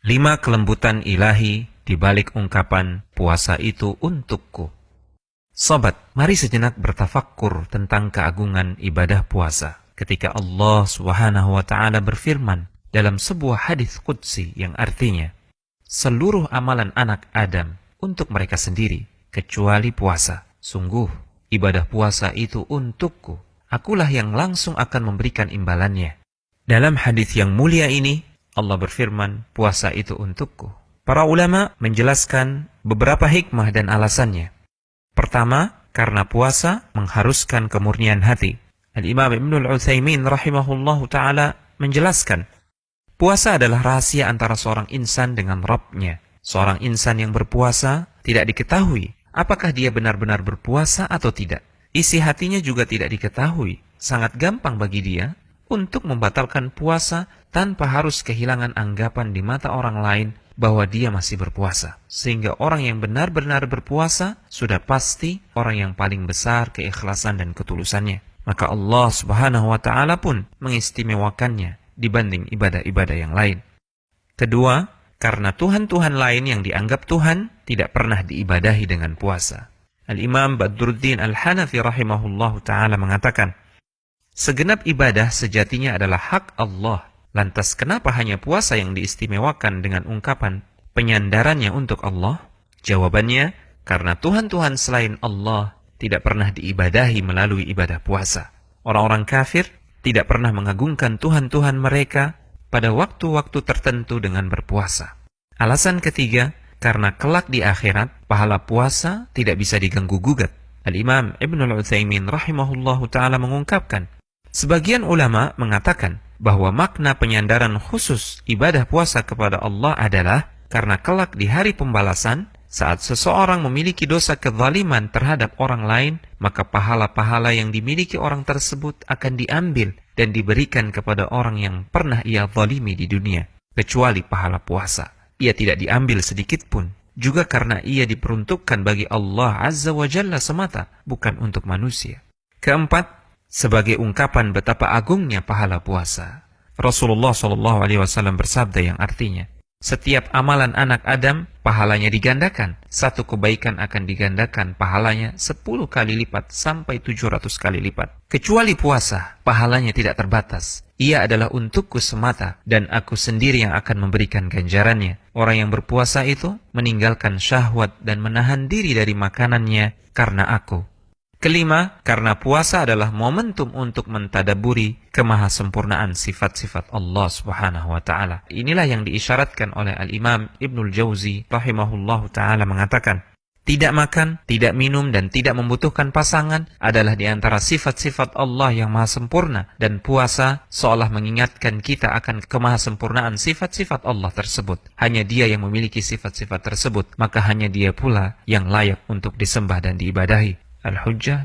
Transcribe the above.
5 kelembutan ilahi di balik ungkapan puasa itu untukku. Sobat, mari sejenak bertafakkur tentang keagungan ibadah puasa. Ketika Allah Subhanahu wa Ta'ala berfirman dalam sebuah hadis qudsi yang artinya, seluruh amalan anak Adam untuk mereka sendiri kecuali puasa. Sungguh, ibadah puasa itu untukku. Akulah yang langsung akan memberikan imbalannya. Dalam hadis yang mulia ini, Allah berfirman, puasa itu untukku. Para ulama menjelaskan beberapa hikmah dan alasannya. Pertama, karena puasa mengharuskan kemurnian hati. Al-Imam Ibnul Utsaimin rahimahullahu ta'ala menjelaskan, puasa adalah rahasia antara seorang insan dengan Rabb-nya. Seorang insan yang berpuasa tidak diketahui apakah dia benar-benar berpuasa atau tidak. Isi hatinya juga tidak diketahui. Sangat gampang bagi dia untuk membatalkan puasa tanpa harus kehilangan anggapan di mata orang lain bahwa dia masih berpuasa. Sehingga orang yang benar-benar berpuasa sudah pasti orang yang paling besar keikhlasan dan ketulusannya. Maka Allah Subhanahu wa Ta'ala pun mengistimewakannya dibanding ibadah-ibadah yang lain. Kedua, karena Tuhan-Tuhan lain yang dianggap Tuhan tidak pernah diibadahi dengan puasa. Al-Imam Badruddin Al-Hanafi rahimahullahu ta'ala mengatakan, segenap ibadah sejatinya adalah hak Allah. Lantas kenapa hanya puasa yang diistimewakan dengan ungkapan penyandarannya untuk Allah? Jawabannya, karena Tuhan-Tuhan selain Allah tidak pernah diibadahi melalui ibadah puasa. Orang-orang kafir tidak pernah mengagungkan Tuhan-Tuhan mereka pada waktu-waktu tertentu dengan berpuasa. Alasan ketiga, karena kelak di akhirat, pahala puasa tidak bisa diganggu-gugat. Al-Imam Ibnul Utsaimin rahimahullahu ta'ala mengungkapkan, sebagian ulama mengatakan bahwa makna penyandaran khusus ibadah puasa kepada Allah adalah karena kelak di hari pembalasan, saat seseorang memiliki dosa kezaliman terhadap orang lain, maka pahala-pahala yang dimiliki orang tersebut akan diambil dan diberikan kepada orang yang pernah ia zalimi di dunia, kecuali pahala puasa. Ia tidak diambil sedikit pun, juga karena ia diperuntukkan bagi Allah Azza wa Jalla semata, bukan untuk manusia. Keempat, sebagai ungkapan betapa agungnya pahala puasa, Rasulullah SAW bersabda yang artinya, setiap amalan anak Adam, pahalanya digandakan. Satu kebaikan akan digandakan pahalanya 10 kali lipat sampai 700 kali lipat. Kecuali puasa, pahalanya tidak terbatas. Ia adalah untukku semata, dan aku sendiri yang akan memberikan ganjarannya. Orang yang berpuasa itu meninggalkan syahwat dan menahan diri dari makanannya karena aku. Kelima, karena puasa adalah momentum untuk mentadaburi kemahasempurnaan sifat-sifat Allah Subhanahu wa Ta'ala. Inilah yang diisyaratkan oleh Al-Imam Ibnul Jauzi rahimahullahu ta'ala mengatakan, tidak makan, tidak minum, dan tidak membutuhkan pasangan adalah di antara sifat-sifat Allah yang maha sempurna, dan puasa seolah mengingatkan kita akan kemahasempurnaan sifat-sifat Allah tersebut. Hanya Dia yang memiliki sifat-sifat tersebut, maka hanya Dia pula yang layak untuk disembah dan diibadahi. Al-Hujjah